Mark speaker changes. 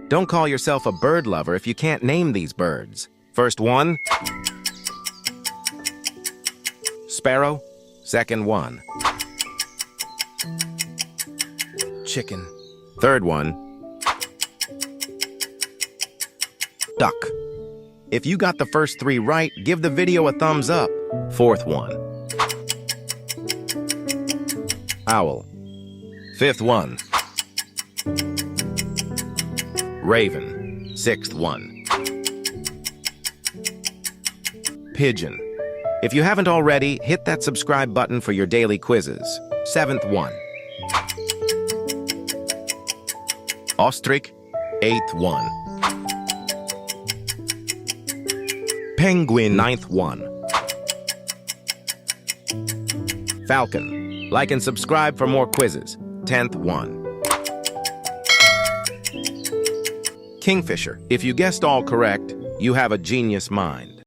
Speaker 1: Don't call yourself a bird lover if you can't name these birds. First one, sparrow. Second one, chicken. Third one, duck. If you got the first three right, give the video a thumbs up. Fourth one, owl. Fifth one, raven. Sixth one, pigeon. If you haven't already, hit that subscribe button for your daily quizzes. Seventh one, ostrich. Eighth one, penguin. Ninth one, falcon. Like and subscribe for more quizzes. 10th one, kingfisher. If you guessed all correct, you have a genius mind.